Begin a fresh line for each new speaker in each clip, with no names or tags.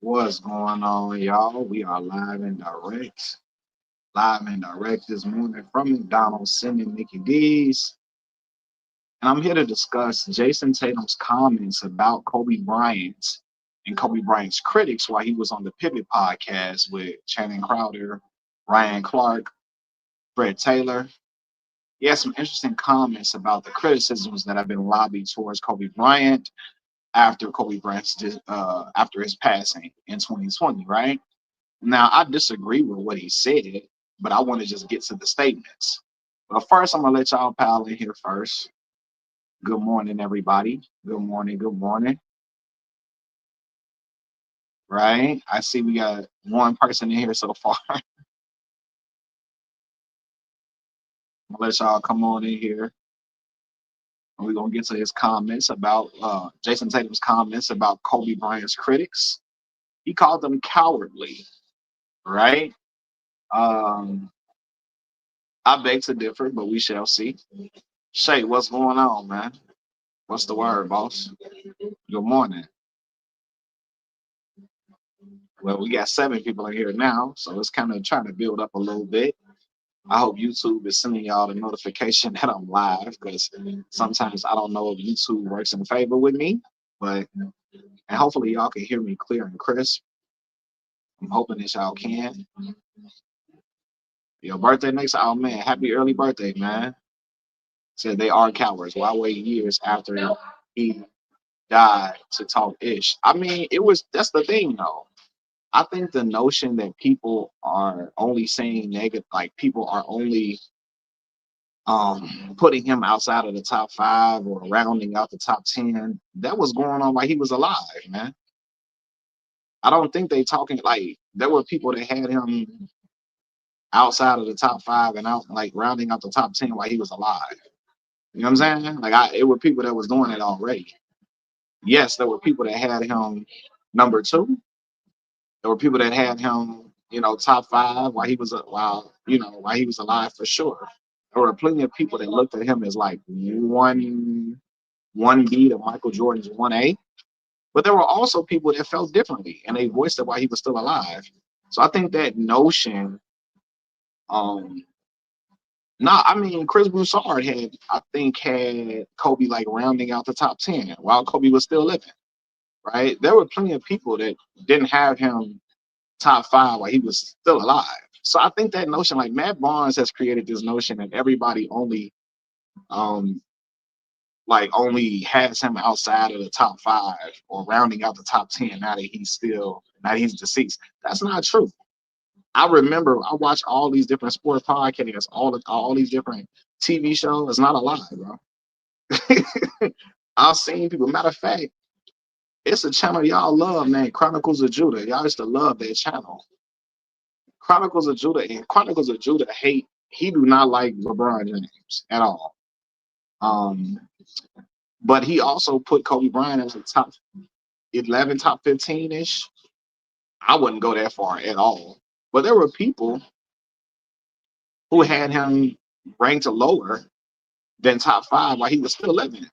What's going on, y'all? We are live and direct this morning from McDonald's, sending Mickey D's. And I'm here to discuss Jason Tatum's comments about Kobe Bryant and Kobe Bryant's critics while he was on the Pivot podcast with Channing Crowder, Ryan Clark, Fred Taylor. He had some interesting comments about the criticisms that have been lobbied towards Kobe Bryant after his passing in 2020, right? Now, I disagree with what he said, but I want to just get to the statements. But first, I'm gonna let y'all pile in here first. Good morning, everybody. Good morning. Good morning. Right? I see we got one person in here so far. I'm gonna let y'all come on in here. And we're gonna get to his comments about Jason Tatum's comments about Kobe Bryant's critics. He called them cowardly, right? Um, I beg to differ, but we shall see. Shay, what's going on, man? What's the word, boss? Good morning. Well, we got 7 people in here now, so it's kind of trying to build up a little bit. I hope YouTube is sending y'all the notification that I'm live because sometimes I don't know if YouTube works in favor with me, but and hopefully y'all can hear me clear and crisp. I'm hoping that y'all can. Your birthday next, oh man, happy early birthday, man. Said they are cowards. Why wait years after he died to talk ish? I mean, that's the thing though. I think the notion that people are only saying negative, like people are only putting him outside of the top 5 or rounding out the top 10, that was going on while he was alive, man. I don't think they talking like there were people that had him outside of the top 5 and out like rounding out the top 10 while he was alive. You know what I'm saying? It were people that was doing it already. Yes, there were people that had him number 2. There were people that had him, top 5 while he was alive for sure. There were plenty of people that looked at him as like one B to Michael Jordan's 1A. But there were also people that felt differently and they voiced it while he was still alive. So I think that notion, um, I mean, Chris Broussard had Kobe like rounding out the top 10 while Kobe was still living, right? There were plenty of people that didn't have him top 5 while he was still alive. So I think that notion, like Matt Barnes has created this notion that everybody um, only has him outside of the top 5 or rounding out the top 10 now that he's deceased. That's not true. I remember I watched all these different sport podcasts, all these different TV shows. It's not a lie, bro. I've seen people. Matter of fact, it's a channel y'all love named Chronicles of Judah. Y'all used to love that channel. Chronicles of Judah hate. He do not like LeBron James at all. Um, but he also put Kobe Bryant as a top 11, top 15 ish. I wouldn't go that far at all. But there were people who had him ranked lower than top 5 while he was still living.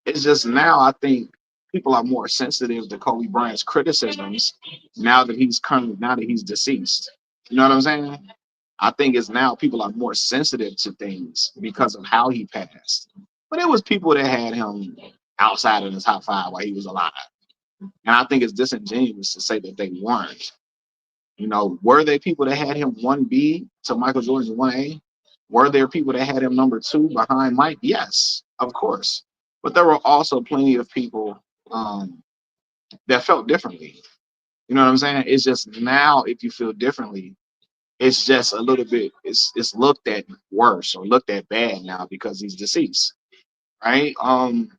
It's just now I think people are more sensitive to Kobe Bryant's criticisms now that he's deceased. You know what I'm saying? I think it's now people are more sensitive to things because of how he passed. But it was people that had him outside of the top 5 while he was alive. And I think it's disingenuous to say that they weren't. Were there people that had him 1B to Michael Jordan's 1A? Were there people that had him number 2 behind Mike? Yes, of course. But there were also plenty of people that felt differently. You know what I'm saying? It's just now, if you feel differently, it's just a little bit, it's looked at worse or looked at bad now because he's deceased, right? And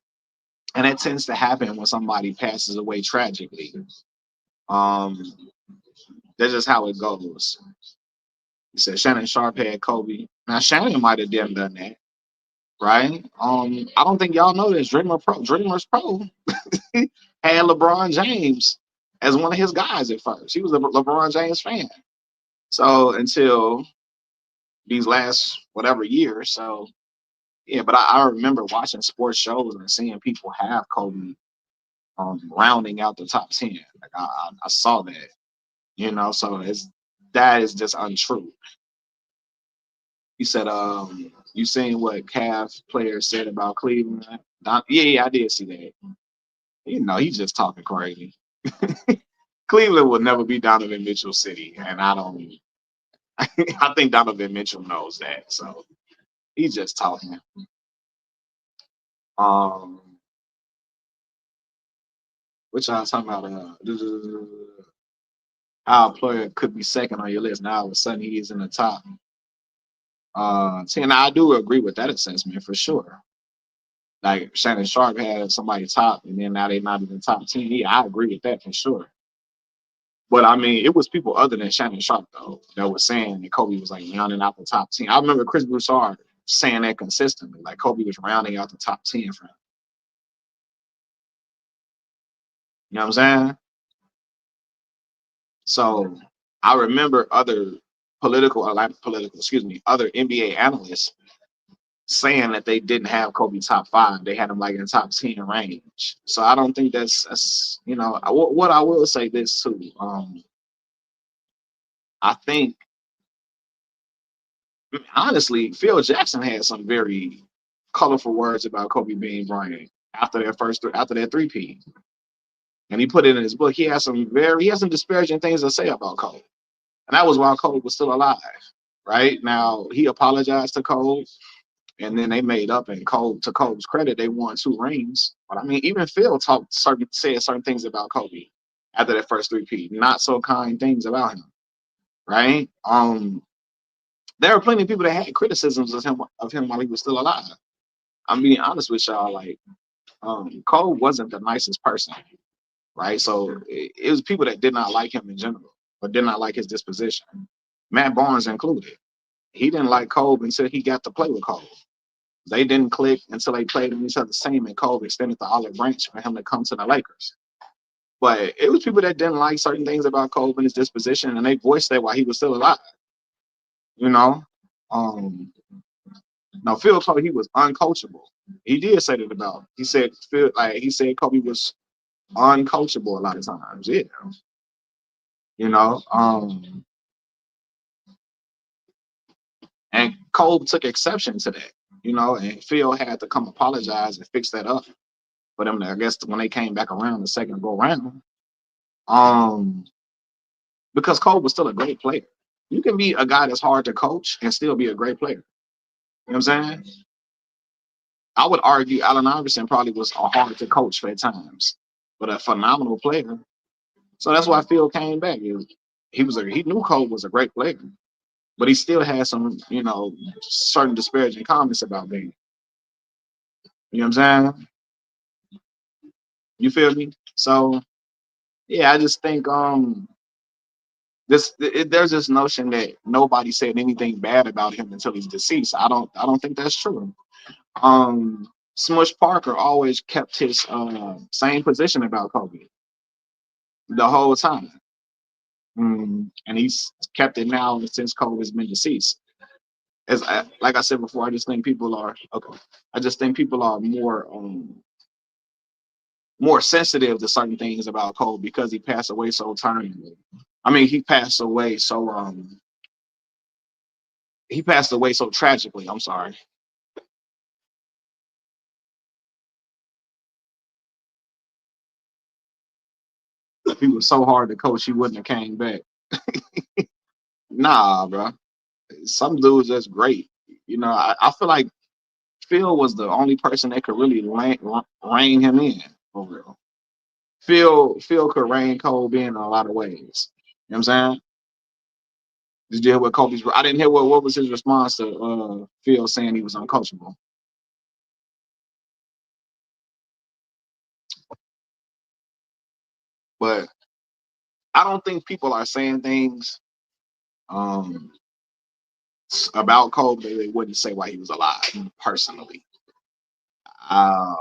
that tends to happen when somebody passes away tragically. Um, that's just how it goes. He said Shannon Sharp had Kobe. Now Shannon might have done that, right? I don't think y'all know this. Dreamers Pro had LeBron James as one of his guys at first. He was a LeBron James fan. So until these last whatever years. So yeah, but I remember watching sports shows and seeing people have Kobe rounding out the top 10. Like I saw that, so that is just untrue. You said, you seen what Cavs players said about Cleveland? Yeah, I did see that. He's just talking crazy. Cleveland will never be Donovan Mitchell City, and I don't. I think Donovan Mitchell knows that, so he's just talking. Um, which I was talking about, how a player could be second on your list. Now all of a sudden he is in the top. And I do agree with that assessment for sure. Like Shannon Sharp had somebody top, and then now they're not even top 10. Yeah, I agree with that for sure. But I mean, it was people other than Shannon Sharp though that was saying that Kobe was like rounding out the top 10. I remember Chris Broussard saying that consistently, like Kobe was rounding out the top 10 for him. You know what I'm saying? So I remember other other NBA analysts saying that they didn't have Kobe top 5. They had him like in top 10 range. So I don't think that's what I will say this too. I think honestly, Phil Jackson had some very colorful words about Kobe being Bryant after that 3P. And he put it in his book. He has some disparaging things to say about Kobe. And that was while Kobe was still alive. Right? Now he apologized to Kobe, and then they made up, and to Kobe's credit, they won 2 rings. But I mean, even Phil said certain things about Kobe after that first 3P, not so kind things about him. Right? There are plenty of people that had criticisms of him while he was still alive. I'm being honest with y'all, like Cole wasn't the nicest person, right? So it was people that did not like him in general, but did not like his disposition. Matt Barnes included. He didn't like Kobe until he got to play with Kobe. They didn't click until they played in each other's team, and Kobe extended the olive branch for him to come to the Lakers. But it was people that didn't like certain things about Kobe and his disposition, and they voiced that while he was still alive. You know, now Phil told he was uncoachable. He did say that about. He said Kobe was uncoachable a lot of times. Yeah, you know. And Kobe took exception to that. And Phil had to come apologize and fix that up for them. I guess when they came back around the second go round, because Kobe was still a great player. You can be a guy that's hard to coach and still be a great player. You know what I'm saying? I would argue Allen Iverson probably was hard to coach at times, but a phenomenal player. So that's why Phil came back. He knew Kobe was a great player, but he still had some, certain disparaging comments about me. You know what I'm saying? You feel me? So yeah, I just think there's this notion that nobody said anything bad about him until he's deceased. I don't think that's true. Smush Parker always kept his same position about Kobe the whole time. And he's kept it now since Kobe's been deceased. Like I said before, I just think people are okay. I just think people are more sensitive to certain things about Kobe because he passed away so terminally. I mean, he passed away so tragically. I'm sorry. If he was so hard to coach, he wouldn't have came back. Nah, bro. Some dudes that's great. I feel like Phil was the only person that could really rein him in for real. Phil could rein Kobe in a lot of ways. You know what I'm saying? Did you hear what Kobe's? I didn't hear what was his response to Phil saying he was uncoachable. But I don't think people are saying things um, about Kobe they wouldn't say while he was alive. Personally, uh,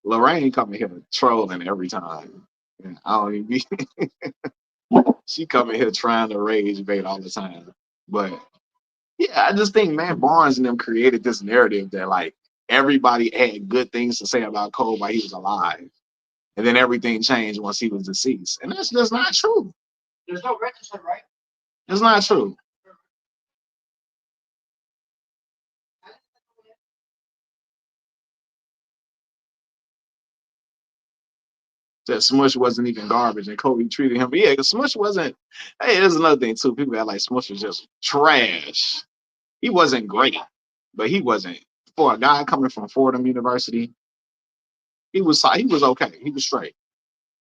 Lorraine coming here trolling every time. I don't even be, she coming here trying to rage bait all the time. But Yeah, I just think Matt Barnes and them created this narrative that like everybody had good things to say about Cole while he was alive, and then everything changed once he was deceased, and that's just not true. There's no record, right? It's not true. That Smush wasn't even garbage and Kobe treated him. But yeah, because Smush wasn't. Hey, there's another thing too. People act like Smush was just trash. He wasn't great, but he wasn't. For a guy coming from Fordham University, he was okay. He was straight.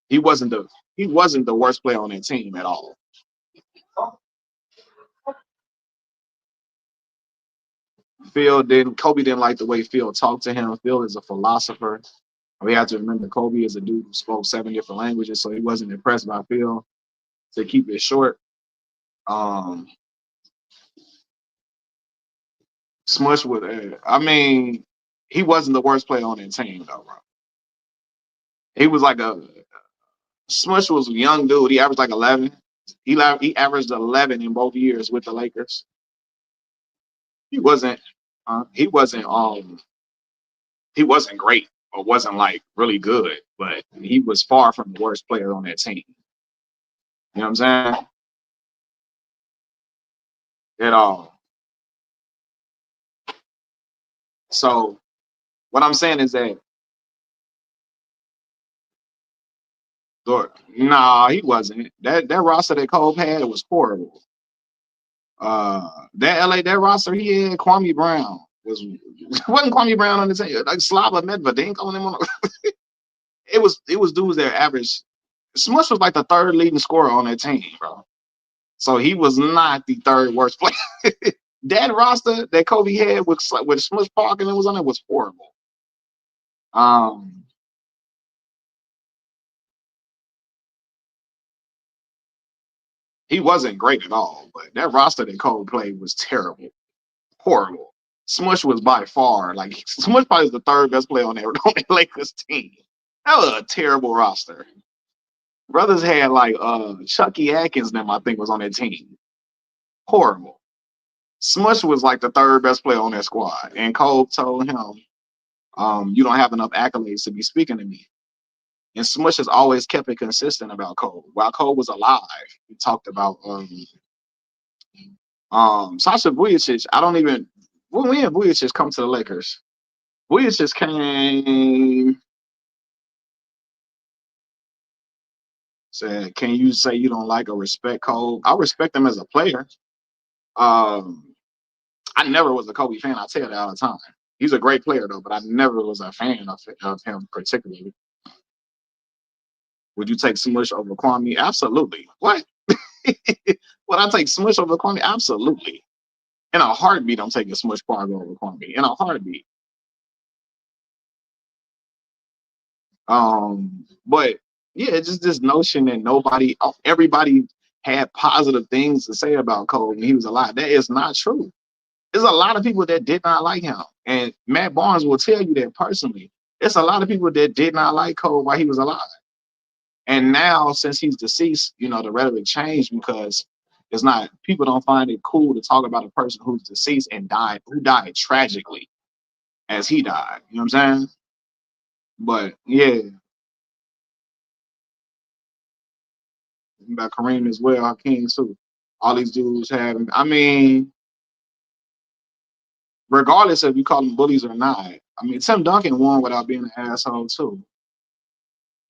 He wasn't the he wasn't the worst player on that team at all. Kobe didn't like the way Phil talked to him. Phil is a philosopher. We have to remember Kobe is a dude who spoke 7 different languages, so he wasn't impressed by Phil. To keep it short, um, Smush would. I mean, he wasn't the worst player on that team though, bro. He was like a Smush was a young dude. He averaged like 11. He averaged 11 in both years with the Lakers. He wasn't. He wasn't. He wasn't great or wasn't like really good, but he was far from the worst player on that team. You know what I'm saying? At all. So what I'm saying is that nah, he wasn't. That roster that Cole had was horrible. That roster he had, Kwame Brown wasn't Kwame Brown on the team. Like Slava Medvedenko on him on it was dudes that averaged. Smush was like the third leading scorer on that team, bro. So he was not the third worst player. That roster that Kobe had with Smush Park and it was on it was horrible. Um, he wasn't great at all, but that roster that Kobe played was terrible, horrible. Smush was by far like Smush probably was the third best player on that Lakers team. That was a terrible roster. Brothers had like Chucky Atkins, them I think was on that team. Horrible. Smush was like the third best player on that squad, and Cole told him, "You don't have enough accolades to be speaking to me." And Smush has always kept it consistent about Cole. While Cole was alive, he talked about Sasha Vujacic. I don't even when and Vujacic come to the Lakers. Vujacic came said, "Can you say you don't like or respect Cole?" I respect him as a player. Um, I never was a Kobe fan. I tell you that all the time. He's a great player though, but I never was a fan of him particularly. Would you take Smush over Kwame? Absolutely. What? Would I take Smush over Kwame? Absolutely. In a heartbeat, I'm taking Smush Park over Kwame. In a heartbeat. But yeah, just this notion that everybody had positive things to say about Cole when he was alive. That is not true. There's a lot of people that did not like him, and Matt Barnes will tell you that personally. There's a lot of people that did not like Cole while he was alive, and now since he's deceased, the rhetoric changed because it's not people don't find it cool to talk about a person who's deceased and who died tragically as he died. You know what I'm saying? But yeah, about Kareem as well, Hakeem too. All these dudes have. I mean, regardless if you call them bullies or not. I mean, Tim Duncan won without being an asshole too.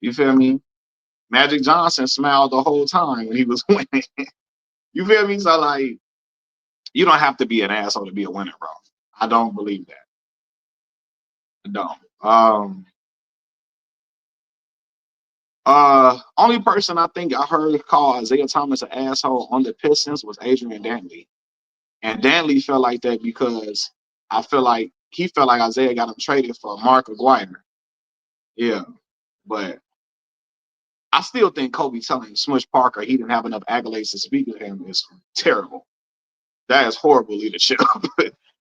You feel me? Magic Johnson smiled the whole time when he was winning. You feel me? So like, you don't have to be an asshole to be a winner, bro. I don't believe that. I don't. Only person I think I heard call Isaiah Thomas an asshole on the Pistons was Adrian Dantley. And Dantley felt like that because I feel like he felt like Isaiah got him traded for Mark Aguirre. Yeah, but I still think Kobe telling Smush Parker he didn't have enough accolades to speak to him is terrible. That is horrible leadership.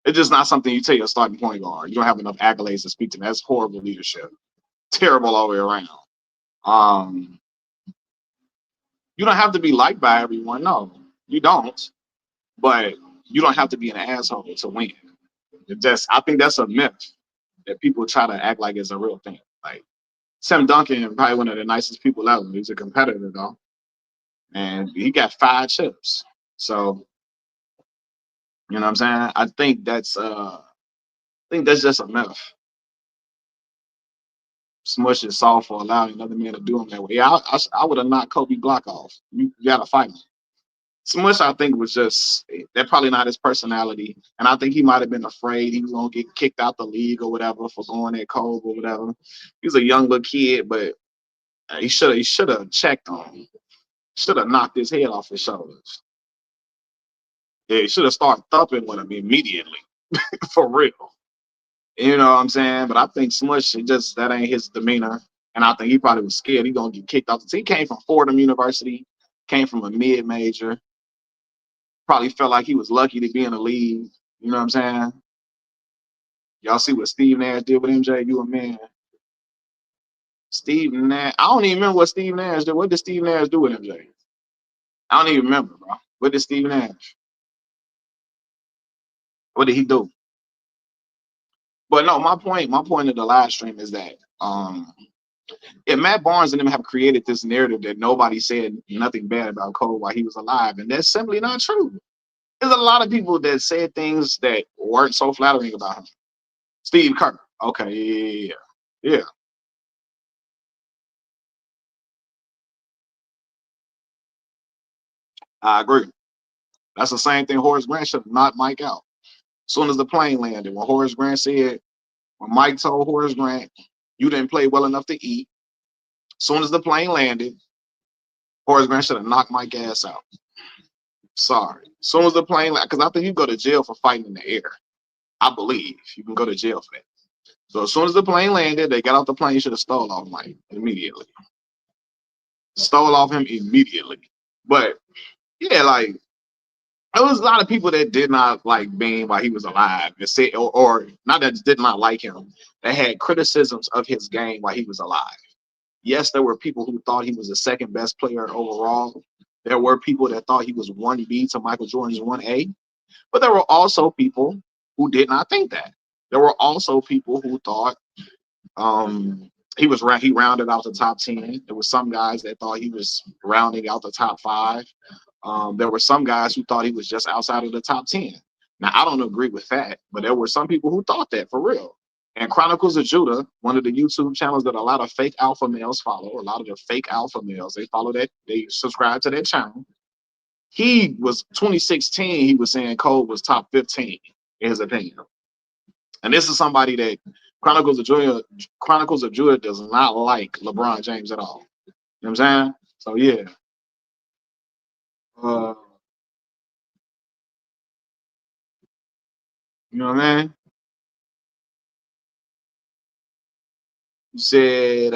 It's just not something you tell your starting point guard. You don't have enough accolades to speak to him. That's horrible leadership. Terrible all the way around. Um, you don't have to be liked by everyone. No, you don't. But You don't have to be an asshole to win. I think that's a myth that people try to act like it's a real thing. Like Tim Duncan, probably one of the nicest people ever. He's a competitor though, and he got 5 chips. So you know what I'm saying? I think that's just a myth. Smush is soft for allowing another man to do him that way. Yeah, I would have knocked Kobe Block off. You got to fight him. Smush, I think, was just that probably not his personality, and I think he might have been afraid he was gonna get kicked out the league or whatever for going at Kobe or whatever. He was a young little kid, but he should have checked on him. Should have knocked his head off his shoulders. Yeah, he should have started thumping with him immediately, for real. You know what I'm saying? But I think Smush, that ain't his demeanor. And I think he probably was scared he gonna get kicked off the team. He came from Fordham University, came from a mid major, probably felt like he was lucky to be in the league. You know what I'm saying? Y'all see what Steve Nash did with MJ? You a man. Steve Nash. I don't even remember what Steve Nash did. What did Steve Nash do with MJ? I don't even remember, bro. What did Steve Nash? What did he do? But no, my point of the live stream is that if Matt Barnes and them have created this narrative that nobody said nothing bad about Cole while he was alive, and that's simply not true. There's a lot of people that said things that weren't so flattering about him. Steve Kerr. Okay, yeah. I agree. That's the same thing Horace Grant should have knocked Mike out. As soon as the plane landed, when Mike told Horace Grant, you didn't play well enough to eat, as soon as the plane landed, Horace Grant should have knocked Mike's ass out. Sorry. As soon as the plane landed, because I think you go to jail for fighting in the air. I believe you can go to jail for that. So as soon as the plane landed, they got off the plane, you should have stole off Mike immediately. Stole off him immediately. But yeah, like there was a lot of people that did not like Bean while he was alive, and say, or not that did not like him, that had criticisms of his game while he was alive. Yes, there were people who thought he was the second best player overall. There were people that thought he was 1B to Michael Jordan's 1A, but there were also people who did not think that. There were also people who thought he rounded out the top 10. There were some guys that thought he was rounding out the top 5. There were some guys who thought he was just outside of the top 10. Now, I don't agree with that, but there were some people who thought that for real. And Chronicles of Judah, one of the YouTube channels that a lot of fake alpha males follow, a lot of the fake alpha males, they follow that, they subscribe to that channel. He was 2016, he was saying Cole was top 15 in his opinion. And this is somebody that Chronicles of Judah does not like LeBron James at all. You know what I'm saying? So yeah. Uh, you know what I mean? You said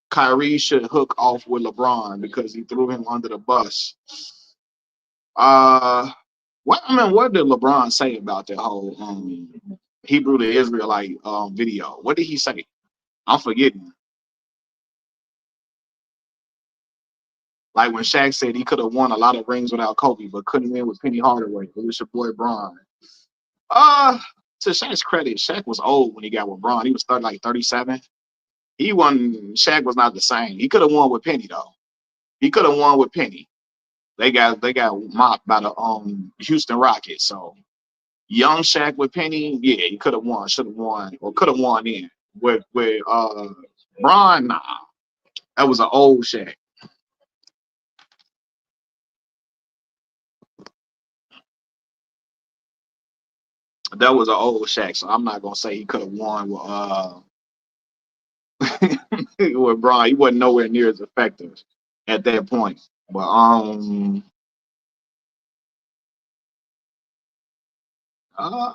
Kyrie should hook off with LeBron because he threw him under the bus. What did LeBron say about that whole Hebrew to Israelite video? What did he say? I'm forgetting. Like when Shaq said he could have won a lot of rings without Kobe, but couldn't win with Penny Hardaway. It was your boy Bron. Uh, to Shaq's credit, Shaq was old when he got with Bron. He was like 37. He won. Shaq was not the same. He could have won with Penny though. He could have won with Penny. They got mopped by the Houston Rockets. So young Shaq with Penny, yeah, he could have won, should have won, or could have won in. With Bron, nah, that was an old Shaq. That was an old Shaq. So I'm not gonna say he could have won with Bron. He wasn't nowhere near as effective at that point. But uh,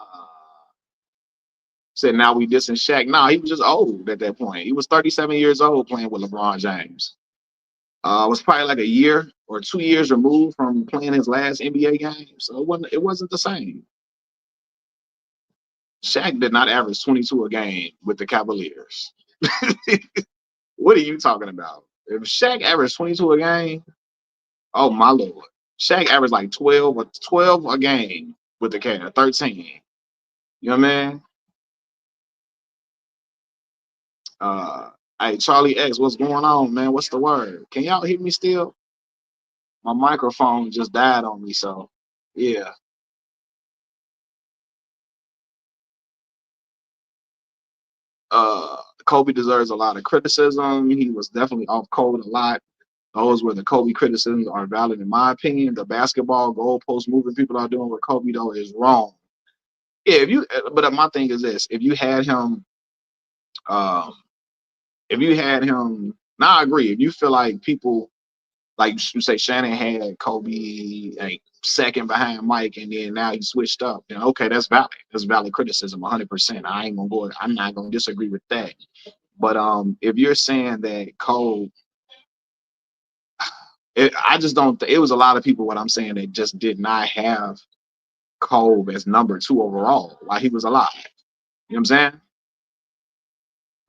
said now we dissing Shaq. Nah, he was just old at that point. He was 37 years old playing with LeBron James. Was probably like a year or 2 years removed from playing his last NBA game. So it wasn't the same. Shaq did not average 22 a game with the Cavaliers. What are you talking about? If Shaq averaged 22 a game, oh my lord. Shaq averaged like 12 a game with the Cavs, 13. You know what I mean? Uh, hey, Charlie X, what's going on, man? What's the word? Can y'all hear me still? My microphone just died on me, so yeah. Kobe deserves a lot of criticism. He was definitely off code a lot. Those where the Kobe criticisms are valid, in my opinion. The basketball goalpost moving people are doing with Kobe though is wrong. Yeah, if you, but my thing is this: um, if you had him, now I agree. If you feel like people, like you say, Shannon had Kobe like second behind Mike, and then now he switched up, then okay, that's valid. That's valid criticism, 100%. I ain't gonna go. I'm not gonna disagree with that. But if you're saying that Cole, I just don't. It was a lot of people. What I'm saying that just did not have Cole as number two overall while he was alive. You know what I'm saying?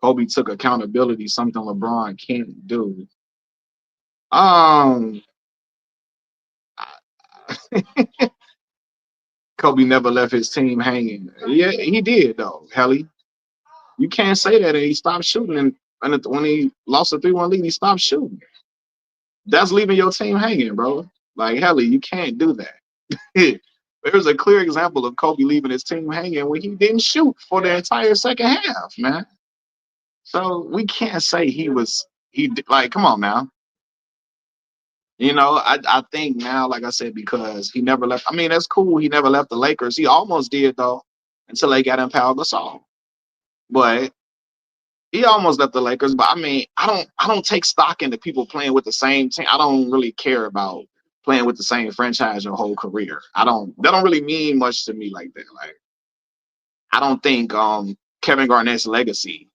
Kobe took accountability, something LeBron can't do. Um, Kobe never left his team hanging. Yeah, he did though. Helly, you can't say that. And he stopped shooting, and when he lost a 3-1 lead, he stopped shooting. That's leaving your team hanging, bro. Like Helly, you can't do that. There's a clear example of Kobe leaving his team hanging when he didn't shoot for the entire second half, man. So we can't say he like, come on now. You know, I think now, like I said, because he never left. I mean, that's cool. He never left the Lakers. He almost did though, until they got him Pau Gasol. But he almost left the Lakers. But I mean, I don't take stock into people playing with the same team. I don't really care about playing with the same franchise your whole career. I don't. That don't really mean much to me like that. Like I don't think Kevin Garnett's legacy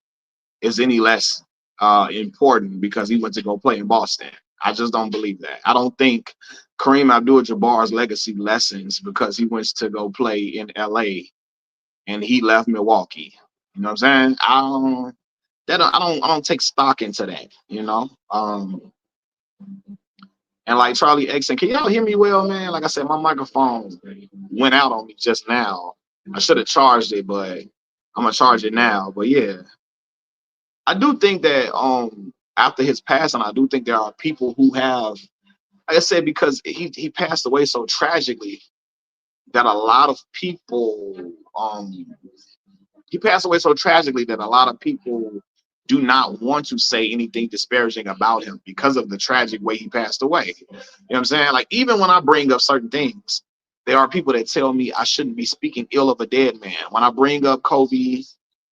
is any less important because he went to go play in Boston. I just don't believe that. I don't think Kareem Abdul-Jabbar's legacy lessens because he went to go play in LA and he left Milwaukee. You know what I'm saying? I don't take stock into that, you know. And like Charlie X, and can y'all hear me well, man? Like I said, my microphone went out on me just now. I should have charged it, but I'm gonna charge it now. But yeah, I do think that after his passing, I do think there are people who have, like I said, because he passed away so tragically that a lot of people he passed away so tragically that a lot of people do not want to say anything disparaging about him because of the tragic way he passed away. You know what I'm saying? Like even when I bring up certain things, there are people that tell me I shouldn't be speaking ill of a dead man. When I bring up Kobe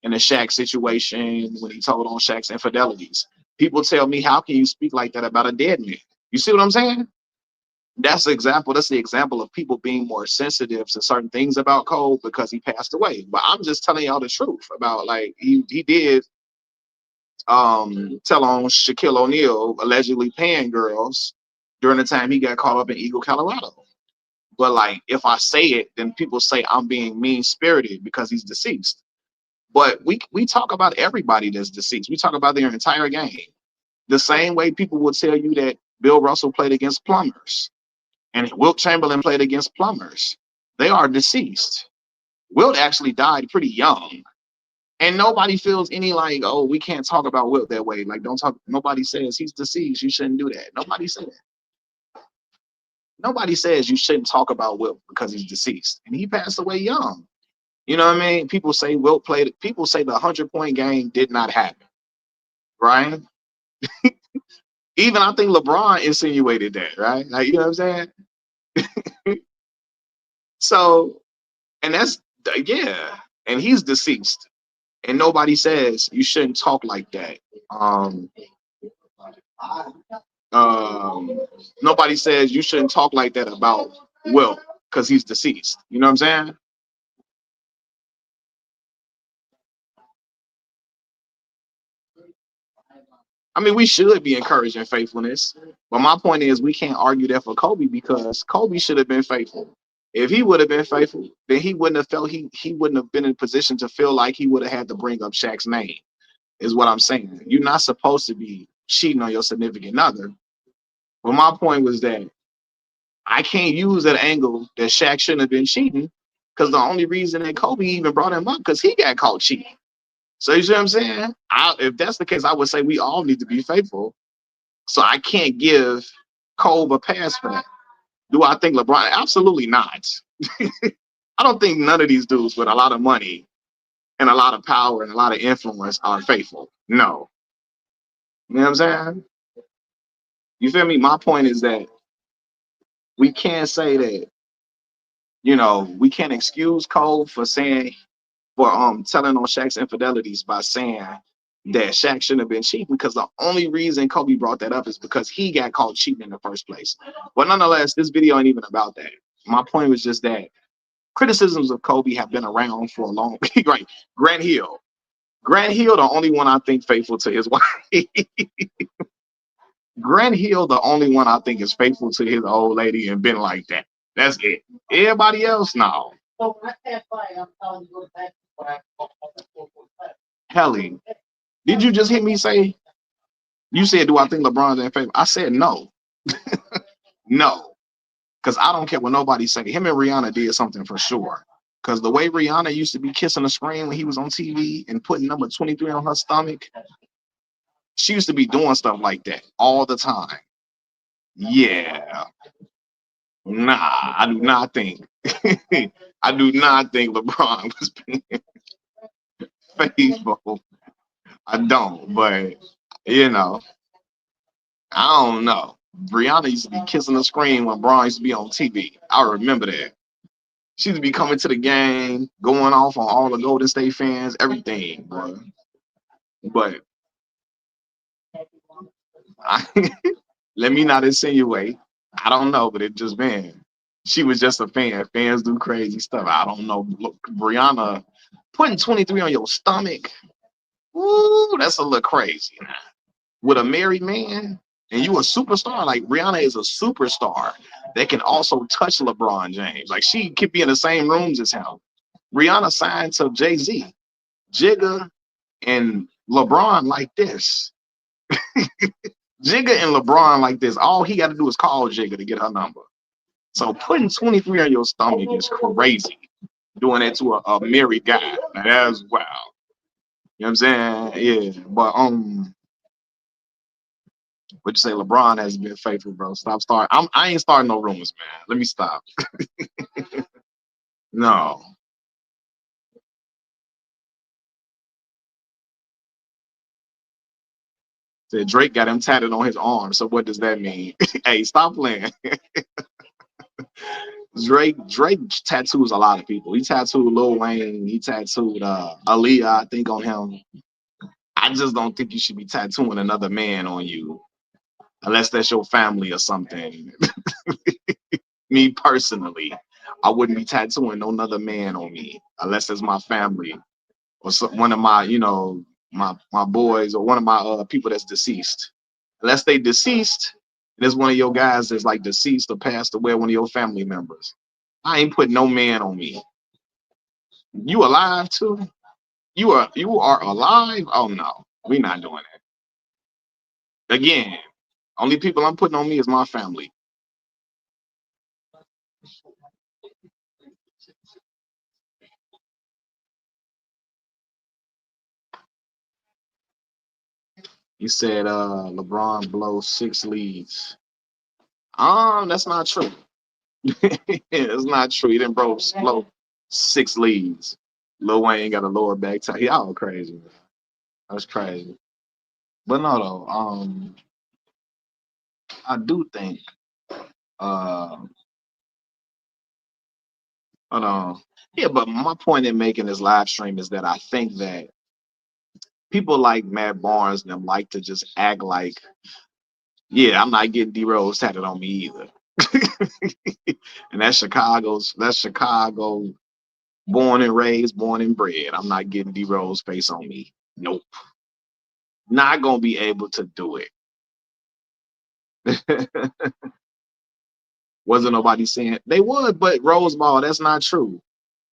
and the Shaq situation, when he told on Shaq's infidelities, people tell me, how can you speak like that about a dead man? You see what I'm saying? That's the example. That's the example of people being more sensitive to certain things about Cole because he passed away. But I'm just telling y'all the truth about like he did tell on Shaquille O'Neal allegedly paying girls during the time he got caught up in Eagle, Colorado. But like if I say it, then people say I'm being mean spirited because he's deceased. But we talk about everybody that's deceased. We talk about their entire game. The same way people will tell you that Bill Russell played against plumbers and Wilt Chamberlain played against plumbers. They are deceased. Wilt actually died pretty young. And nobody feels any like, oh, we can't talk about Wilt that way. Like, don't talk. Nobody says he's deceased. You shouldn't do that. Nobody said that. Nobody says you shouldn't talk about Wilt because he's deceased. And he passed away young. You know what I mean? People say Wilt played. People say the 100-point game did not happen. Right? Even I think LeBron insinuated that. Right? Like, you know what I'm saying? So, and that's yeah. And he's deceased. And nobody says you shouldn't talk like that. Um, um, Nobody says you shouldn't talk like that about Will because he's deceased. You know what I'm saying? I mean, we should be encouraging faithfulness, but my point is we can't argue that for Kobe because Kobe should have been faithful. If he would have been faithful, then he wouldn't have felt he wouldn't have been in a position to feel like he would have had to bring up Shaq's name. Is what I'm saying. You're not supposed to be cheating on your significant other. But my point was that I can't use that angle that Shaq shouldn't have been cheating, because the only reason that Kobe even brought him up because he got caught cheating. So you see what I'm saying? If that's the case, I would say we all need to be faithful. So I can't give Kobe a pass for that. Do I think LeBron? Absolutely not. I don't think none of these dudes with a lot of money and a lot of power and a lot of influence are faithful. No. You know what I'm saying? You feel me? My point is that we can't say that, we can't excuse Cole for saying, for telling on Shaq's infidelities by saying that Shaq shouldn't have been cheating, because the only reason Kobe brought that up is because he got caught cheating in the first place. But nonetheless, this video ain't even about that. My point was just that criticisms of Kobe have been around for a long right. Grant Hill. Grant Hill, the only one I think faithful to his wife. Grant Hill, the only one I think is faithful to his old lady and been like that. That's it. Everybody else, no. Helly, did you just hear me say? You said, "Do I think LeBron's in favor?" I said no, no, because I don't care what nobody say. Him and Rihanna did something for sure. Because the way Rihanna used to be kissing the screen when he was on TV and putting number 23 on her stomach, she used to be doing stuff like that all the time. Yeah. Nah, I do not think. I do not think LeBron was being faithful. I don't, but you know, I don't know. Brianna used to be kissing the screen when Braun used to be on TV. I remember that. She used to be coming to the game, going off on all the Golden State fans, everything, bro. But I, let me not insinuate. I don't know, but it just been. She was just a fan. Fans do crazy stuff. I don't know. Look, Brianna putting 23 on your stomach. Ooh, that's a little crazy. With a married man and you a superstar, like Rihanna is a superstar that can also touch LeBron James. Like she could be in the same rooms as him. Rihanna signed to Jay-Z, Jigga, and LeBron like this. Jigga and LeBron like this. All he got to do is call Jigga to get her number. So putting 23 on your stomach is crazy. Doing that to a married guy. Now, that's wow. You know what I'm saying? Yeah. But what you say, LeBron has been faithful, bro. Stop starting. I ain't starting no rumors, man. Let me stop. No. Said Drake got him tatted on his arm. So what does that mean? Hey, stop playing. Drake tattoos a lot of people. He tattooed Lil Wayne. He tattooed Aaliyah, I think, on him. I just don't think you should be tattooing another man on you unless that's your family or something. Me personally, I wouldn't be tattooing no other man on me unless it's my family or one of my, my boys or one of my people that's deceased. Unless they deceased, and it's one of your guys that's like deceased or passed away, one of your family members. I ain't putting no man on me. You alive too? You are alive? Oh no, we not doing that. Again, only people I'm putting on me is my family. You said LeBron blows 6 leads. That's not true. It's not true. He didn't blow 6 leads. Lil Wayne got a lower back tie. Y'all crazy, man. That's crazy. But no though, I do think uh hold on. Yeah, but my point in making this live stream is that I think that people like Matt Barnes and them like to just act like, yeah, I'm not getting D Rose tatted on me either. And that's Chicago, born and raised, born and bred. I'm not getting D Rose face on me. Nope. Not gonna be able to do it. Wasn't nobody saying they would, but Rose Ball, that's not true.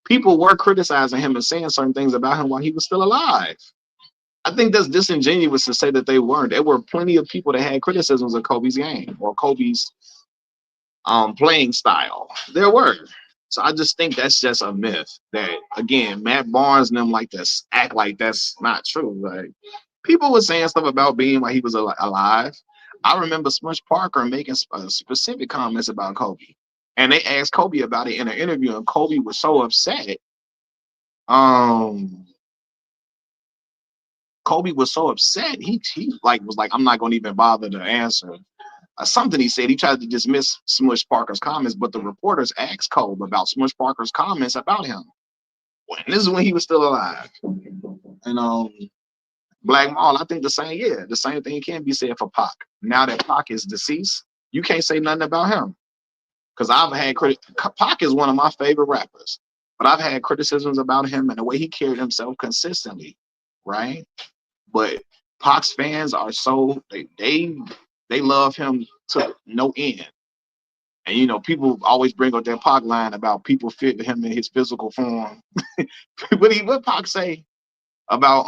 People were criticizing him and saying certain things about him while he was still alive. I think that's disingenuous to say that they weren't. There were plenty of people that had criticisms of Kobe's game or Kobe's playing style. There were. So I just think that's just a myth that again, Matt Barnes and them like to act like that's not true. Like people were saying stuff about being while he was alive. I remember Smush Parker making specific comments about Kobe, and they asked Kobe about it in an interview, and Kobe was so upset. Um, Kobe was so upset. He like was like, I'm not gonna even bother to answer. Something he said. He tried to dismiss Smush Parker's comments, but the reporters asked Kobe about Smush Parker's comments about him. When this is when he was still alive. And Black Maul, I think the same, yeah, the same thing can be said for Pac. Now that Pac is deceased, you can't say nothing about him. Because I've had Pac is one of my favorite rappers, but I've had criticisms about him and the way he carried himself consistently, right? But Pac's fans are so they love him to no end. And you know, people always bring up that Pac line about people fit him in his physical form. What Pac say about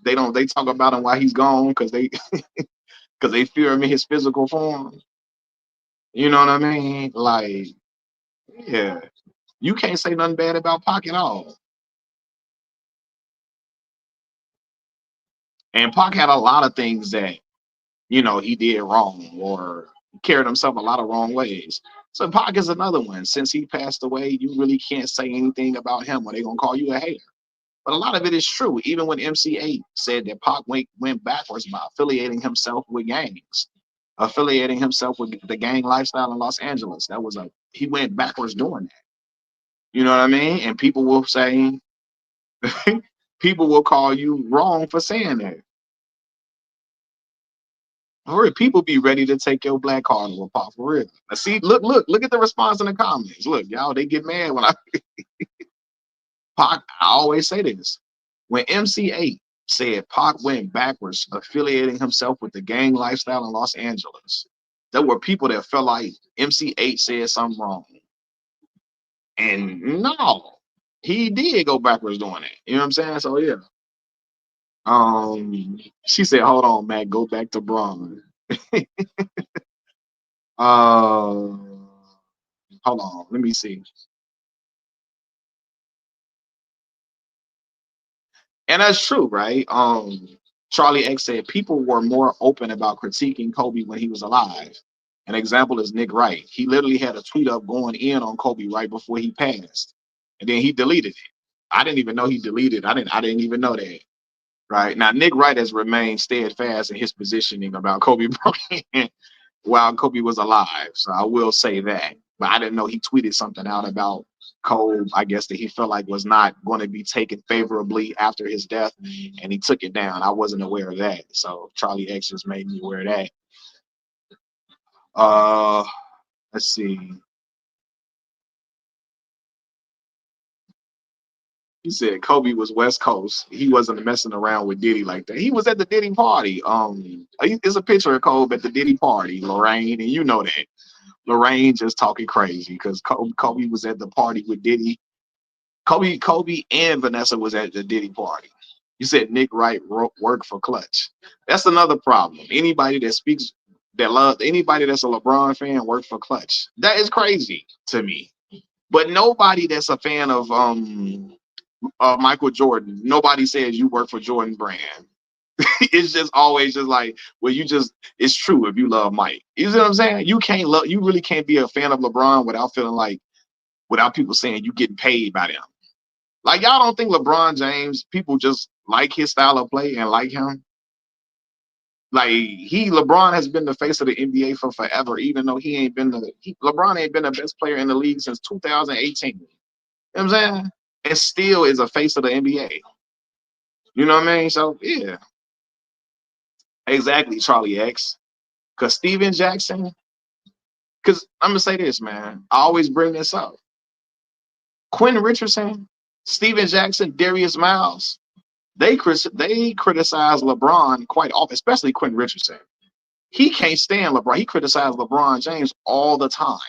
they talk about him while he's gone because they fear him in his physical form. You know what I mean? Like, yeah, you can't say nothing bad about Pac at all. And Pac had a lot of things that he did wrong or carried himself a lot of wrong ways. So Pac is another one. Since he passed away, you really can't say anything about him or they're gonna call you a hater. But a lot of it is true. Even when MC8 said that Pac went backwards by affiliating himself with gangs, affiliating himself with the gang lifestyle in Los Angeles. He went backwards doing that. You know what I mean? And people will say, people will call you wrong for saying that. For real, people be ready to take your black card over Pac for real. Now see, look at the response in the comments. Look, y'all, they get mad when Pac. I always say this. When MC8 said Pac went backwards, affiliating himself with the gang lifestyle in Los Angeles, there were people that felt like MC8 said something wrong. And no, he did go backwards doing it. You know what I'm saying? So yeah. She said, "Hold on, Matt, go back to Braun." Hold on, let me see. And that's true, right? Charlie X said people were more open about critiquing Kobe when he was alive. An example is Nick Wright. He literally had a tweet up going in on Kobe right before he passed, and then he deleted it. I didn't even know he deleted. I didn't even know that. Right now, Nick Wright has remained steadfast in his positioning about Kobe Bryant while Kobe was alive. So I will say that. But I didn't know he tweeted something out about Kobe, I guess, that he felt like was not going to be taken favorably after his death, and he took it down. I wasn't aware of that. So Charlie X just made me aware of that. Uh, let's see. He said Kobe was West Coast. He wasn't messing around with Diddy like that. He was at the Diddy party. It's a picture of Kobe at the Diddy party, Lorraine, and you know that. Lorraine just talking crazy because Kobe was at the party with Diddy. Kobe and Vanessa was at the Diddy party. You said Nick Wright worked for Clutch. That's another problem. Anybody that speaks that love anybody that's a LeBron fan worked for Clutch. That is crazy to me. But nobody that's a fan of Michael Jordan, nobody says you work for Jordan Brand. It's just always just like, well, it's true if you love Mike. You see what I'm saying? You really can't be a fan of LeBron without feeling like, without people saying you getting paid by them. Like, y'all don't think LeBron James, people just like his style of play and like him? Like, LeBron has been the face of the NBA for forever, even though LeBron ain't been the best player in the league since 2018. You know what I'm saying? And still is a face of the NBA. You know what I mean? So, yeah. Exactly, Charlie X. Because Steven Jackson, because I'm going to say this, man. I always bring this up. Quentin Richardson, Steven Jackson, Darius Miles, they criticize LeBron quite often, especially Quentin Richardson. He can't stand LeBron. He criticized LeBron James all the time.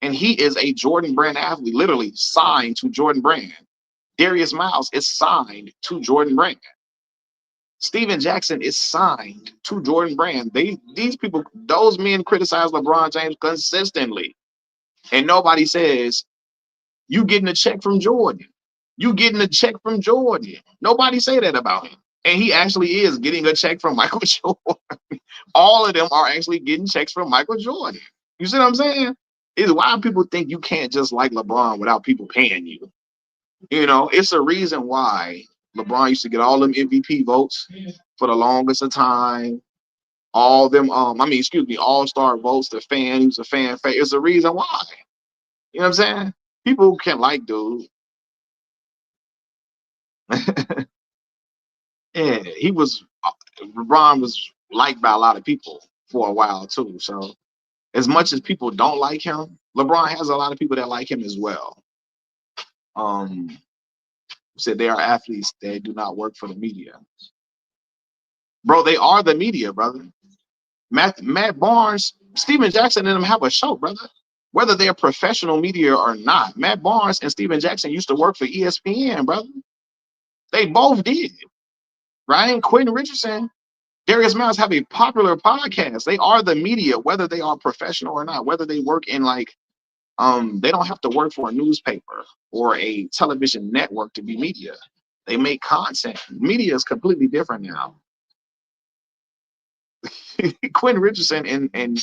And he is a Jordan Brand athlete, literally signed to Jordan Brand. Darius Miles is signed to Jordan Brand. Steven Jackson is signed to Jordan Brand. These people, those men criticize LeBron James consistently. And nobody says, you getting a check from Jordan. You getting a check from Jordan. Nobody say that about him. And he actually is getting a check from Michael Jordan. All of them are actually getting checks from Michael Jordan. You see what I'm saying? Is why people think you can't just like LeBron without people paying you. You know, it's a reason why LeBron used to get all them MVP votes for the longest of time. All them, excuse me, all-star votes, the fan, he was a fan favorite. It's a reason why. You know what I'm saying? People can like dude. Yeah, LeBron was liked by a lot of people for a while too. So as much as people don't like him, LeBron has a lot of people that like him as well. Um, said they are athletes, they do not work for the media. Bro, they are the media, brother. Matt Barnes, Steven Jackson and them have a show, brother. Whether they're professional media or not. Matt Barnes and Steven Jackson used to work for ESPN, brother. They both did. Right? Quentin Richardson, Darius Miles have a popular podcast. They are the media, whether they are professional or not, whether they work in like they don't have to work for a newspaper or a television network to be media. They make content. Media is completely different now. Quentin Richardson and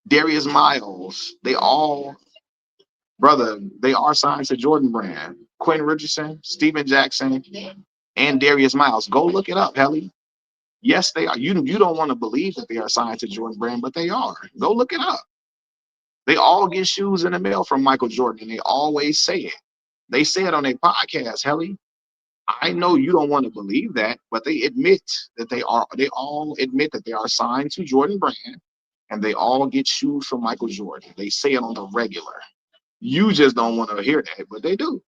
Darius Miles, they all, brother, they are signed to Jordan Brand. Quentin Richardson, Steven Jackson, and Darius Miles. Go look it up, Helly. Yes, they are. You don't want to believe that they are signed to Jordan Brand, but they are. Go look it up. They all get shoes in the mail from Michael Jordan, and they always say it. They say it on their podcast, Helly. I know you don't want to believe that, but they admit that they are. They all admit that they are signed to Jordan Brand, and they all get shoes from Michael Jordan. They say it on the regular. You just don't want to hear that, but they do.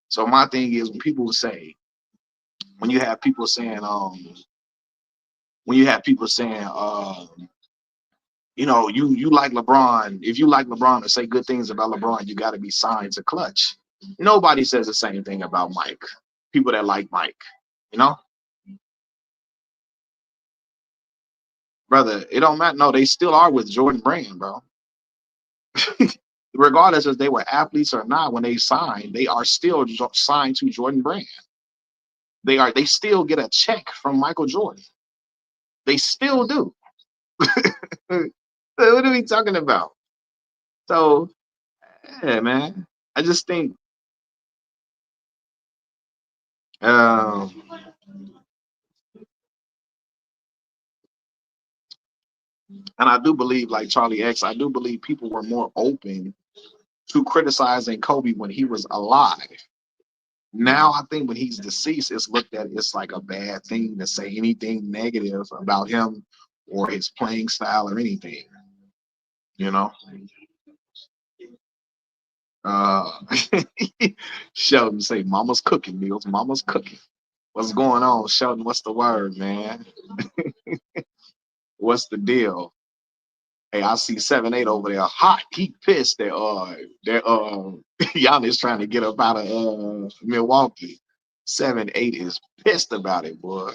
So my thing is when you have people saying, when you have people saying, you know, you like LeBron. If you like LeBron and say good things about LeBron, you got to be signed to Clutch. Nobody says the same thing about Mike. People that like Mike, you know, brother, it don't matter. No, they still are with Jordan Brand, bro. Regardless if they were athletes or not, when they signed, they are still signed to Jordan Brand. They still get a check from Michael Jordan. They still do. What are we talking about? So yeah, man. I just think um and I do believe like Charlie X, I do believe people were more open to criticizing Kobe when he was alive. Now I think when he's deceased, it's looked at it's like a bad thing to say anything negative about him or his playing style or anything, you know. Uh Sheldon say, Mama's cooking, Meals. Mama's cooking. What's going on, Sheldon? What's the word, man? What's the deal? Hey, I see 7-8 over there. Hot. He pissed that Giannis trying to get up out of Milwaukee. 7-8 is pissed about it, boy.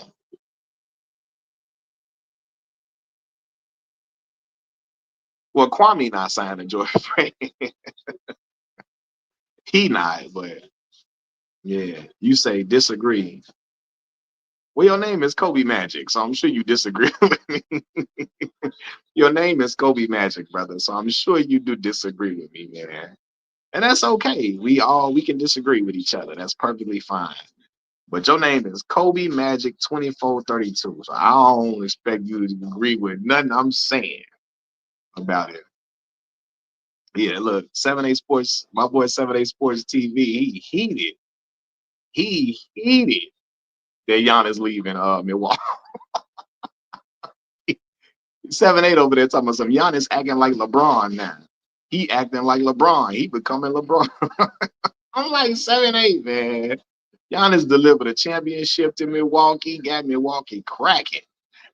Well, Kwame not signing Jordan Brand. He not, but yeah, you say disagree. Well, your name is Kobe Magic, so I'm sure you disagree with me. Your name is Kobe Magic, brother, so I'm sure you do disagree with me, man. And that's okay. We can disagree with each other. That's perfectly fine. But your name is Kobe Magic 2432. So I don't expect you to agree with nothing I'm saying about it. Yeah, look, 7-8 Sports, my boy 7-8 Sports TV, he heated that Giannis leaving Milwaukee. 7-8 over there talking about some Giannis acting like LeBron now. He acting like LeBron. He becoming LeBron. I'm like 7-8, man. Giannis delivered a championship to Milwaukee, got Milwaukee cracking.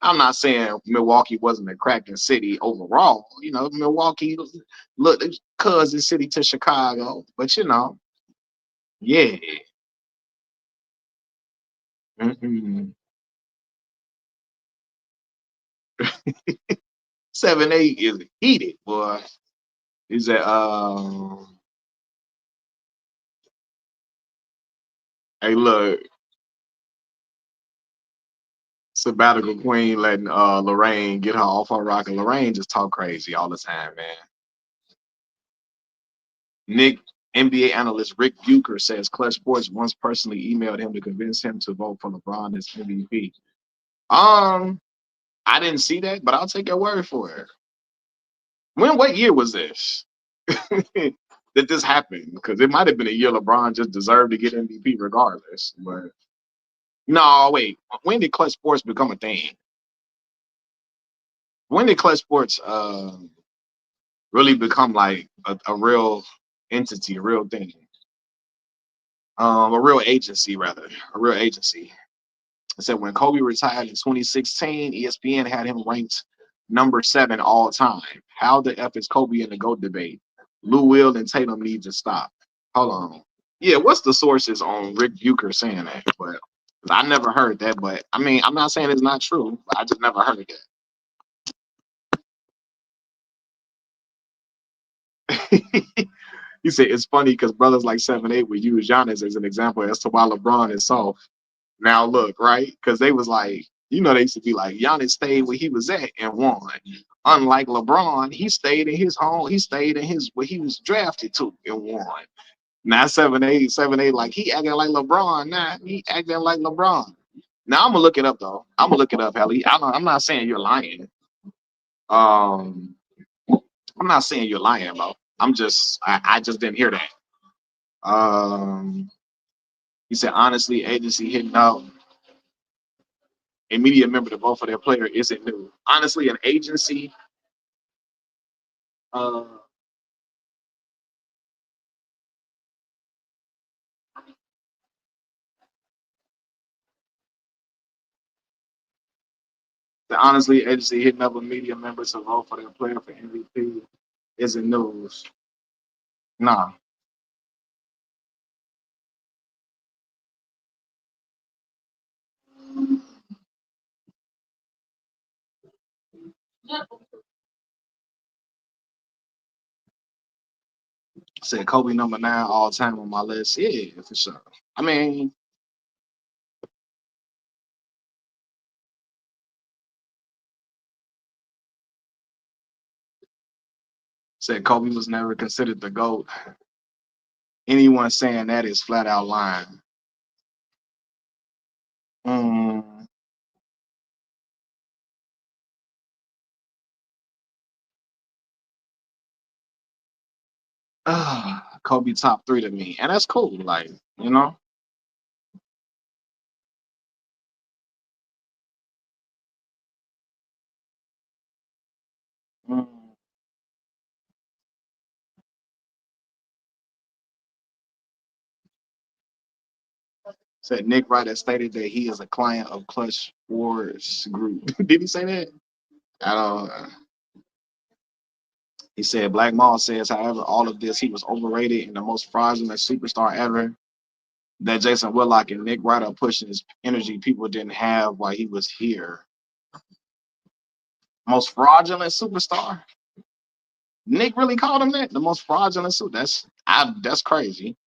I'm not saying Milwaukee wasn't a cracking city overall. You know, Milwaukee, look, cousin city to Chicago, but you know, yeah. Mm-mm. 7-8 is heated, boy. He said, hey, look, sabbatical queen letting Lorraine get her off her rock, and Lorraine just talk crazy all the time, man. Nick, NBA analyst Rick Bucher says Clutch Sports once personally emailed him to convince him to vote for LeBron as MVP. I didn't see that, but I'll take your word for it. What year was this that this happened? Because it might have been a year LeBron just deserved to get MVP regardless. But no, wait. When did Clutch Sports become a thing? When did Clutch Sports really become like a real entity, a real thing? A real agency, rather, a real agency. It said when Kobe retired in 2016, ESPN had him ranked number 7 all time. How the F is Kobe in the GOAT debate? Lou Will and Tatum need to stop. Hold on. Yeah, what's the sources on Rick Bucher saying that? But I never heard that. But I mean, I'm not saying it's not true, but I just never heard that. He said it's funny because brothers like 7-8 would use Giannis as an example as to why LeBron is soft. Now look, right? Because they was like, they used to be like, Giannis stayed where he was at and won. Unlike LeBron, he stayed in his home. He stayed in his where he was drafted to and won. Now 7-8, like he acting like LeBron. Nah, he acting like LeBron. Now I'm gonna look it up though. I'm gonna look it up, Helly. I'm not saying you're lying. Um, I'm not saying you're lying, bro. I just didn't hear that. He said honestly, agency hitting out a media member to vote for their player isn't new. Honestly, an agency, uh, agency hitting up a media member to vote for their player for MVP isn't news. Nah. Said Kobe number 9 all time on my list. Yeah, for sure. I mean, said Kobe was never considered the GOAT. Anyone saying that is flat out lying. Mm, Kobe top 3 to me, and that's cool. Like you know, mm. Said Nick Wright has stated that he is a client of Clutch Wars Group. Did he say that? I don't. He said Black Maul says, however, all of this he was overrated and the most fraudulent superstar ever. That Jason Whitlock and Nick Wright are pushing his energy people didn't have while he was here. Most fraudulent superstar. Nick really called him that. The most fraudulent suit. That's crazy.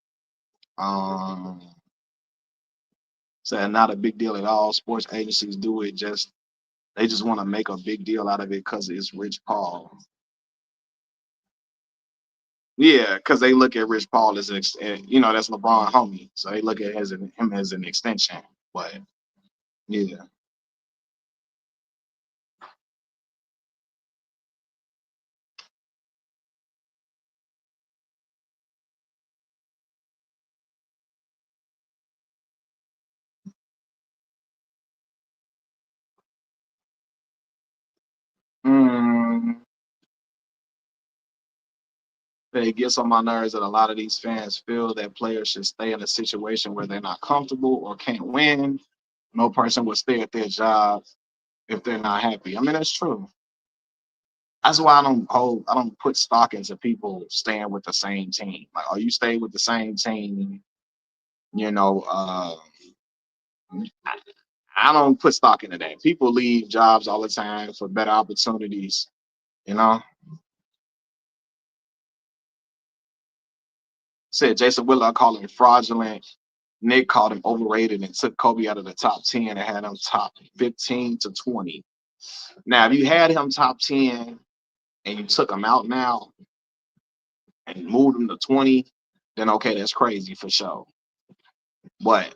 Um, Said not a big deal at all. Sports agencies do it they just want to make a big deal out of it because it's Rich Paul. Yeah, because they look at Rich Paul as that's LeBron homie, so they look at him as an extension. But yeah, mm, it gets on my nerves that a lot of these fans feel that players should stay in a situation where they're not comfortable or can't win. No person will stay at their job if they're not happy. I mean, that's true. That's why I don't put stock into people staying with the same team. Like, oh, you stay with the same team, you know, I don't put stock into that. People leave jobs all the time for better opportunities. You know, said Jason Whitlock called him fraudulent. Nick called him overrated and took Kobe out of the top 10 and had him top 15 to 20. Now, if you had him top 10 and you took him out now and moved him to 20, then okay, that's crazy for sure. But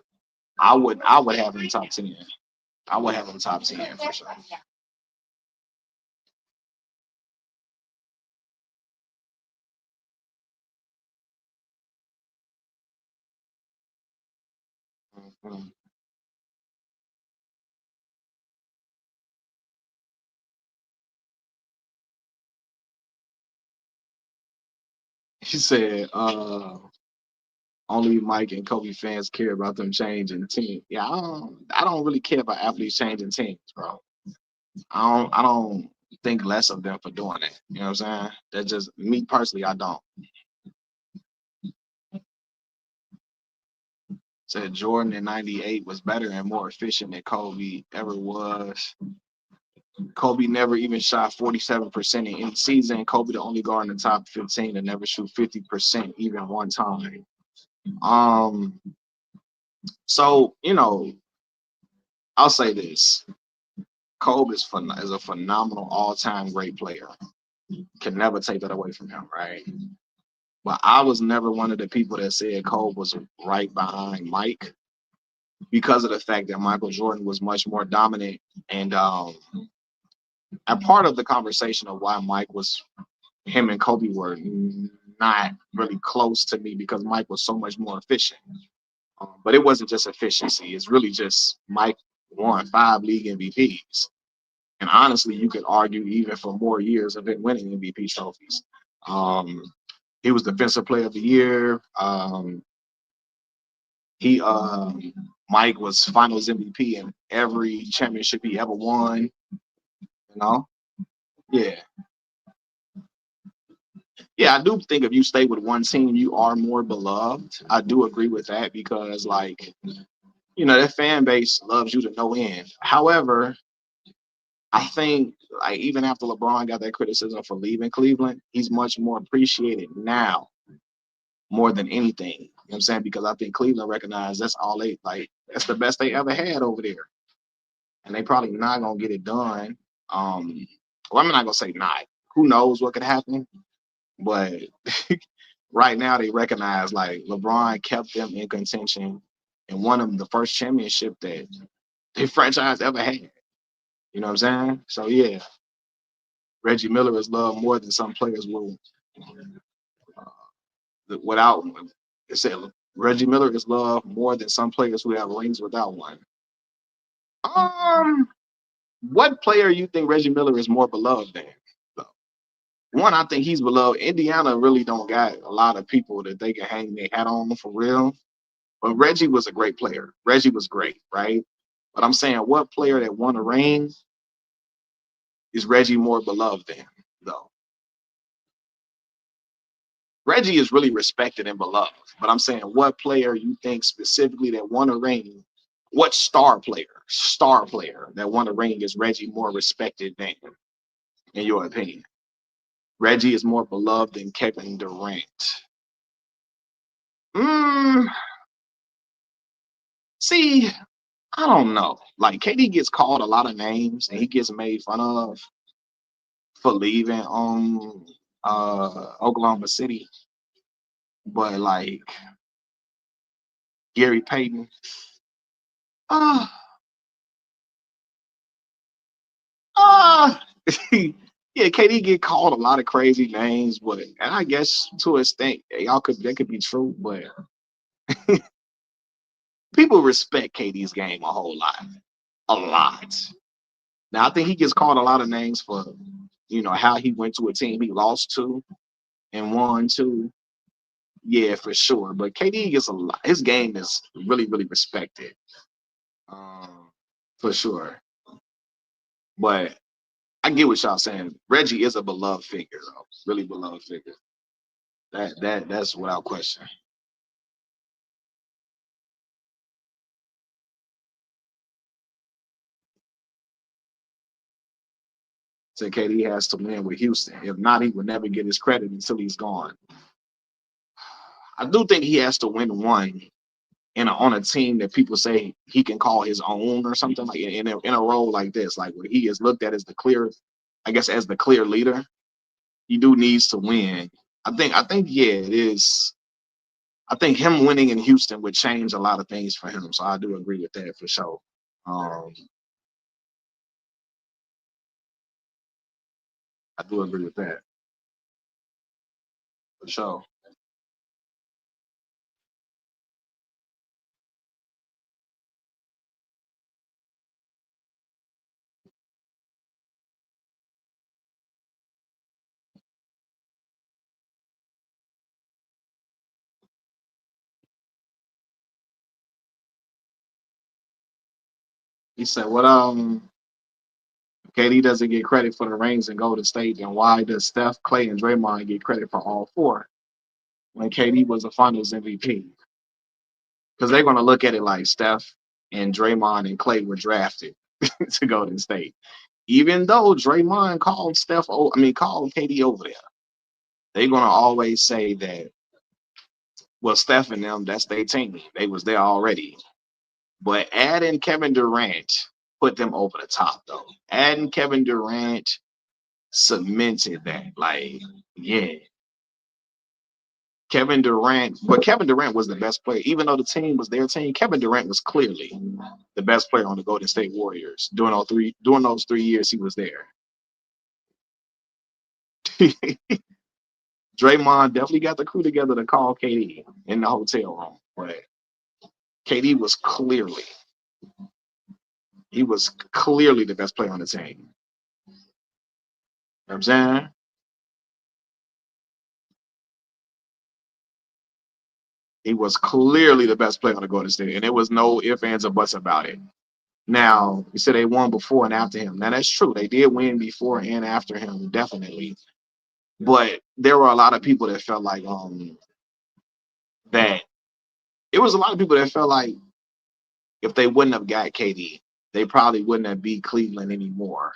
I would have him top 10. I would have him top 10 for sure. Mhm. He said, only Mike and Kobe fans care about them changing team. Yeah, I don't really care about athletes changing teams, bro. I don't think less of them for doing it. You know what I'm saying? That's just me personally, I don't. Said Jordan in '98 was better and more efficient than Kobe ever was. Kobe never even shot 47% in any season. Kobe the only guard in the top 15 to never shoot 50% even one time. Um, so I'll say this: Kobe is a phenomenal all-time great player. Can never take that away from him, right? But I was never one of the people that said Kobe was right behind Mike because of the fact that Michael Jordan was much more dominant and part of the conversation of why Mike was him and Kobe were not really close to me because Mike was so much more efficient. But it wasn't just efficiency; it's really just Mike won 5 league MVPs, and honestly, you could argue even for more years of him winning MVP trophies. Um, he was Defensive Player of the Year. He Mike was Finals MVP in every championship he ever won. You know, yeah, yeah. I do think if you stay with one team, you are more beloved. I do agree with that because, like, that fan base loves you to no end. However, I think like even after LeBron got that criticism for leaving Cleveland, he's much more appreciated now more than anything. You know what I'm saying? Because I think Cleveland recognized that's all they like. That's the best they ever had over there, and they probably not gonna get it done. Well, I'm not gonna say not. Who knows what could happen? But right now they recognize like LeBron kept them in contention and won them the first championship that their franchise ever had. You know what I'm saying? So yeah, Reggie Miller is loved more than some players will without one. It said Reggie Miller is loved more than some players who have rings without one. Um, what player you think Reggie Miller is more beloved than? One, I think he's beloved. Indiana really don't got a lot of people that they can hang their hat on for real. But Reggie was a great player. Reggie was great, right? But I'm saying, what player that won a ring is Reggie more beloved than, though? Reggie is really respected and beloved. But I'm saying, what player you think specifically that won a ring? What star player that won a ring is Reggie more respected than, in your opinion? Reggie is more beloved than Kevin Durant. Mm, see, I don't know. Like KD gets called a lot of names and he gets made fun of for leaving Oklahoma City. But like Gary Payton, uh uh yeah, KD get called a lot of crazy names, but and I guess to a extent y'all could that could be true, but people respect KD's game a whole lot. A lot. Now I think he gets called a lot of names for how he went to a team he lost to and won to. Yeah, for sure. But KD gets a lot. His game is really, really respected, um, for sure. But I get what y'all saying. Reggie is a beloved figure, though. Really beloved figure. That's without question. Said KD has to win with Houston. If not, he would never get his credit until he's gone. I do think he has to win one on a team that people say he can call his own or something like in a role like this, like where he is looked at as the clear, I guess, as the clear leader. He do needs to win. I think yeah, it is. I think him winning in Houston would change a lot of things for him. So I do agree with that for sure. Um, I do agree with that for sure. He said, "What KD doesn't get credit for the rings in Golden State, then why does Steph, Clay, and Draymond get credit for all four when KD was a Finals MVP? Because they're gonna look at it like Steph and Draymond and Clay were drafted to Golden State, even though Draymond called called KD over there. They're gonna always say that, well, Steph and them, that's their team. They was there already. But adding Kevin Durant put them over the top, though. Adding Kevin Durant cemented that. Like, yeah, Kevin Durant was the best player. Even though the team was their team, Kevin Durant was clearly the best player on the Golden State Warriors during those 3 years he was there. Draymond definitely got the crew together to call KD in the hotel room. But KD was clearly the best player on the team. You know what I'm saying? He was clearly the best player on the Golden State, and there was no ifs, ands, or buts about it. Now, you said they won before and after him. Now, that's true. They did win before and after him, definitely. But there were a lot of people that felt like that it was a lot of people that felt like if they wouldn't have got KD, they probably wouldn't have beat Cleveland anymore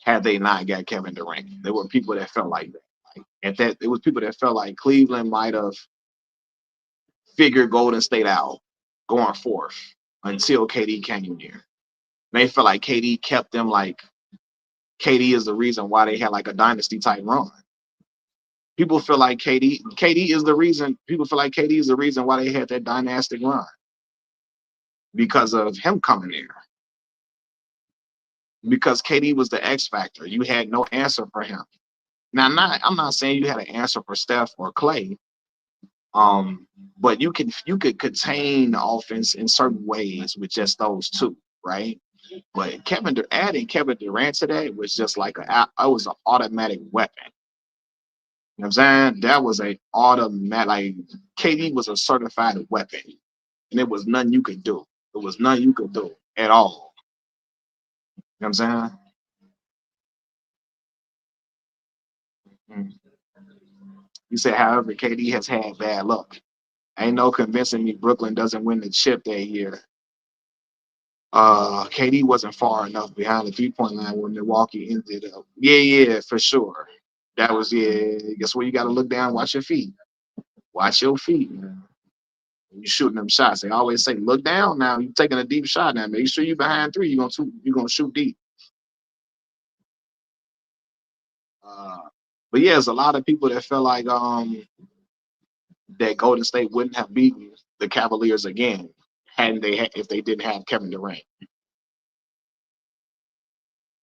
had they not got Kevin Durant. There were people that felt like that. Like, at that, it was people that felt like Cleveland might have figured Golden State out going forth until KD came here. They felt like KD kept them like KD is the reason why they had like a dynasty type run. People feel like KD is the reason. People feel like KD is the reason why they had that dynastic run because of him coming there. Because KD was the X factor. You had no answer for him. Now, I'm not saying you had an answer for Steph or Clay, um, but you could contain the offense in certain ways with just those two, right? But adding Kevin Durant to that was just like it was an automatic weapon. You know what I'm saying? That was a automatic. Like KD was a certified weapon, and it was nothing you could do. It was nothing you could do at all. You know what I'm saying? Mm. You said, however, KD has had bad luck. Ain't no convincing me Brooklyn doesn't win the chip that year. KD wasn't far enough behind the 3-point line when Milwaukee ended up. Yeah, yeah, for sure. That was yeah. Guess what? You got to look down, watch your feet, watch your feet, man. You shooting them shots. They always say, look down now. You taking a deep shot now. Make sure you behind three. You're gonna shoot deep. Uh, but yeah, there's a lot of people that felt like that Golden State wouldn't have beaten the Cavaliers again if they didn't have Kevin Durant.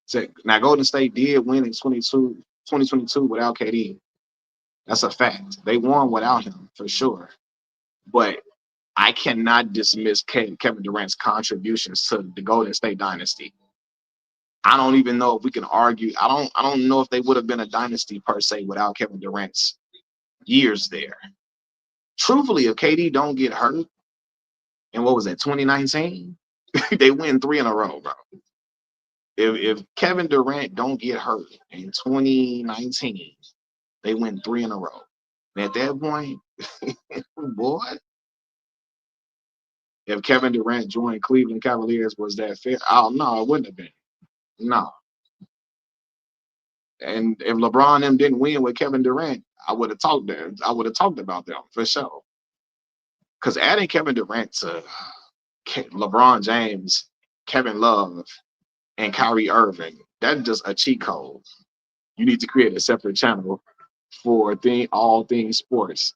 So now Golden State did win in 2022 without KD. That's a fact. They won without him for sure. But I cannot dismiss Kevin Durant's contributions to the Golden State dynasty. I don't even know if we can argue. I don't know if they would have been a dynasty per se without Kevin Durant's years there. Truthfully, if KD don't get hurt, and what was that, 2019? They win three in a row, bro. If Kevin Durant don't get hurt in 2019, they win three in a row. And at that point, boy, if Kevin Durant joined Cleveland Cavaliers, was that fair? Oh no, it wouldn't have been. No. And if LeBron and them didn't win with Kevin Durant, I would have talked there. I would have talked about them for sure. Because adding Kevin Durant to LeBron James, Kevin Love, and Kyrie Irving, that's just a cheat code. You need to create a separate channel for all things sports.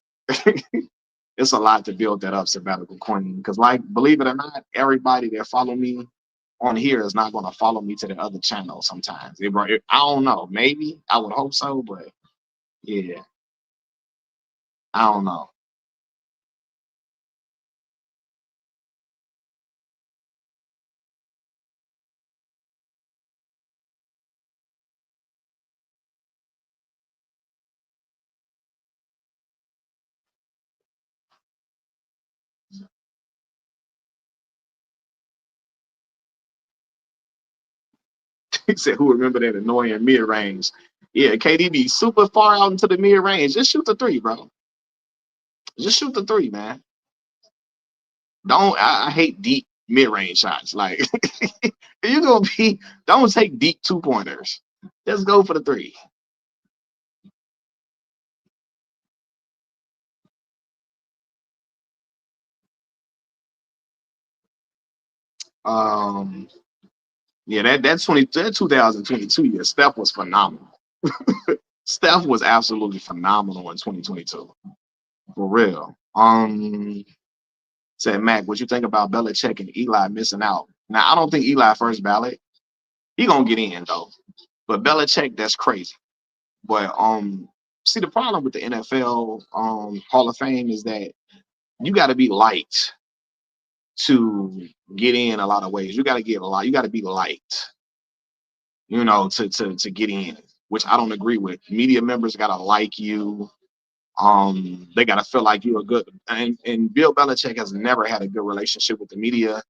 It's a lot to build that up, Sabbatical Queen. Because, like, believe it or not, everybody that follow me on here is not going to follow me to the other channel sometimes. I don't know. Maybe. I would hope so. But, yeah, I don't know. He said, who remember that annoying mid range? Yeah, KDB super far out into the mid range. Just shoot the three, bro. Just shoot the three, man. I hate deep mid range shots. Like, if you're going to be, don't take deep 2-pointers. Just go for the three. Um, yeah, that 2022 year, Steph was phenomenal. Steph was absolutely phenomenal in 2022. For real. Said Mac, what you think about Belichick and Eli missing out? Now I don't think Eli first ballot. He gonna get in though. But Belichick, that's crazy. But see the problem with the NFL Hall of Fame is that you gotta be liked to get in a lot of ways. You gotta get a lot, you gotta be liked, to get in, which I don't agree with. Media members gotta like you. They gotta feel like you're a good and Bill Belichick has never had a good relationship with the media.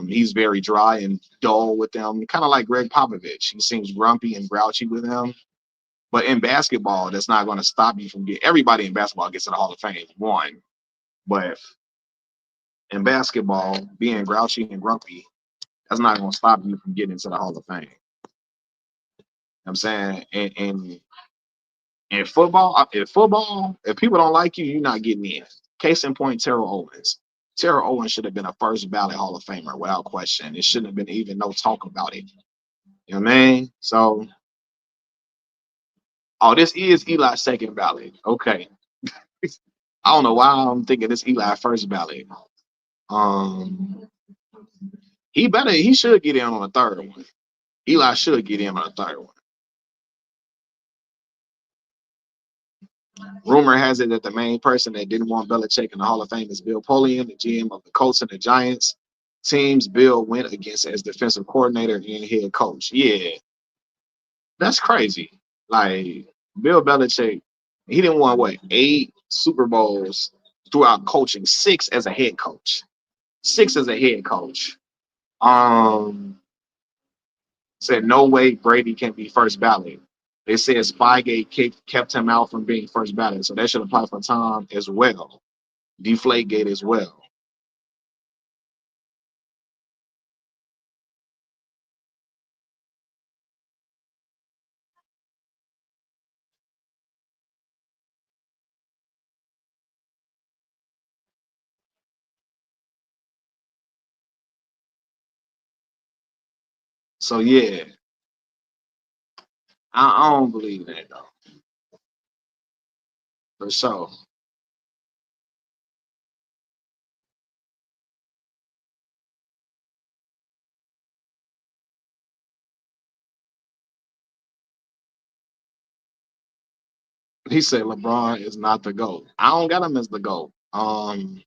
He's very dry and dull with them, kind of like Greg Popovich. He seems grumpy and grouchy with them. But in basketball, that's not going to stop you from getting. Everybody in basketball gets to the Hall of Fame, one. But in basketball, being grouchy and grumpy, that's not going to stop you from getting into the Hall of Fame. You know what I'm saying, and in football, if people don't like you, you're not getting in. Case in point, Terrell Owens. Terrell Owens should have been a first ballot Hall of Famer without question. It shouldn't have been even no talk about it. You know what I mean? So, oh, this is Eli's second ballot. Okay. I don't know why I'm thinking this Eli first ballot. Um, he should get in on the third one. Eli should get in on the third one. Rumor has it that the main person that didn't want Belichick in the Hall of Fame is Bill Polian, the GM of the Colts and the Giants teams Bill went against as defensive coordinator and head coach. Yeah, that's crazy. Like Bill Belichick, he didn't want what 8 Super Bowls throughout coaching, 6 as a head coach. 6 as a head coach. Um, Said no way Brady can be first ballot. They said Spygate kept him out from being first ballot, so that should apply for Tom as well. Deflategate as well. So yeah, I don't believe that though, for sure. He said LeBron is not the GOAT. I don't got him as the GOAT. I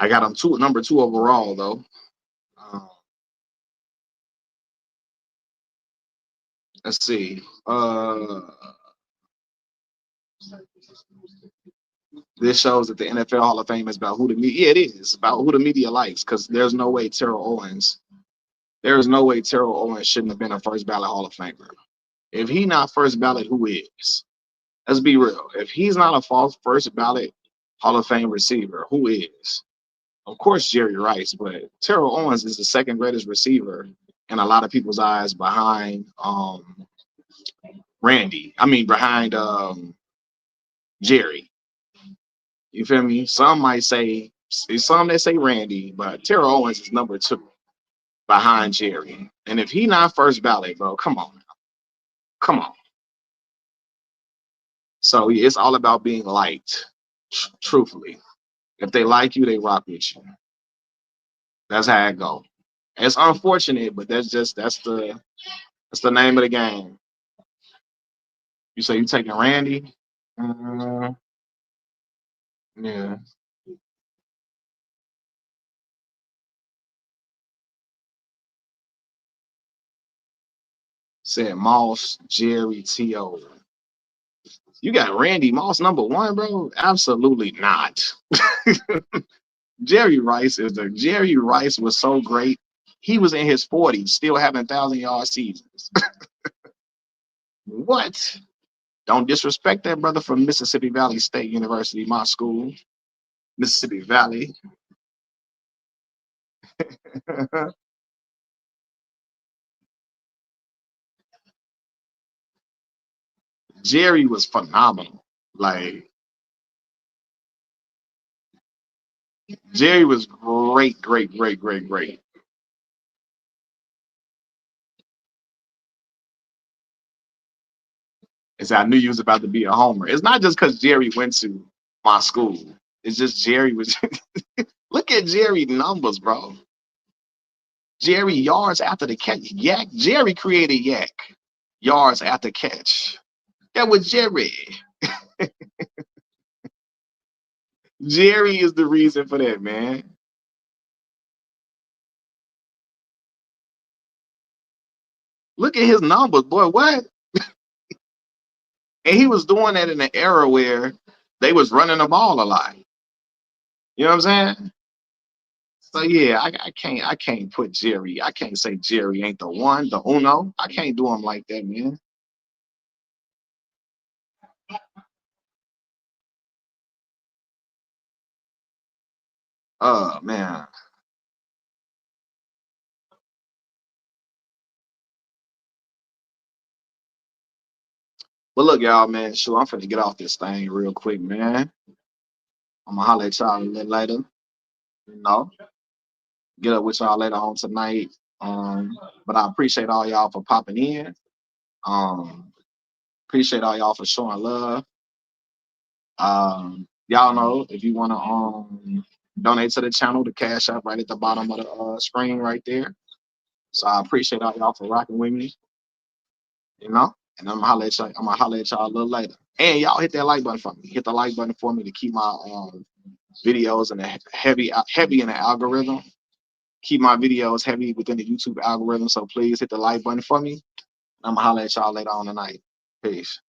got him number two overall though. Um, let's see. This shows that the NFL Hall of Fame is about who the media. Yeah, it is about who the media likes. Because there is no way Terrell Owens shouldn't have been a first ballot Hall of Famer. If he not first ballot, who is? Let's be real. If he's not a false first ballot Hall of Fame receiver, who is? Of course, Jerry Rice, but Terrell Owens is the second greatest receiver in a lot of people's eyes behind Randy. I mean behind Jerry. You feel me? Some might say some that say Randy, but Terrell Owens is number 2 behind Jerry. And if he not first ballot, bro, come on now. Come on. So it's all about being liked, truthfully. If they like you, they rock with you. That's how it go. It's unfortunate, but that's the name of the game. You say you taking Randy? Uh, yeah. Said Moss, Jerry, T.O. You got Randy Moss number 1, bro? Absolutely not. Jerry Rice was so great. He was in his 40s, still having 1,000-yard seasons. What? Don't disrespect that brother from Mississippi Valley State University, my school, Mississippi Valley. Jerry was phenomenal. Like Jerry was great, great, great, great, great. It's I knew you was about to be a homer. It's not just because Jerry went to my school. It's just Jerry was. Look at Jerry numbers, bro. Jerry yards after the catch. Yak. Jerry created Yak yards after catch. That was Jerry. Jerry is the reason for that, man. Look at his numbers, boy. What? And he was doing that in an era where they was running the ball a lot. You know what I'm saying? So yeah, I can't put Jerry. I can't say Jerry ain't the one, the uno. I can't do him like that, man. Man. But look, y'all, man. Sure, I'm finna get off this thing real quick, man. I'm gonna holler at y'all a little later. You know, get up with y'all later on tonight. But I appreciate all y'all for popping in. Um, appreciate all y'all for showing love. Y'all know if you wanna donate to the channel, the cash app right at the bottom of the screen right there. So I appreciate all y'all for rocking with me, you know. And I'm gonna holler at y'all a little later. And y'all hit that like button for me. Hit the like button for me to keep my videos in the heavy in the algorithm. Keep my videos heavy within the YouTube algorithm. So please hit the like button for me. I'm gonna holler at y'all later on tonight. Peace.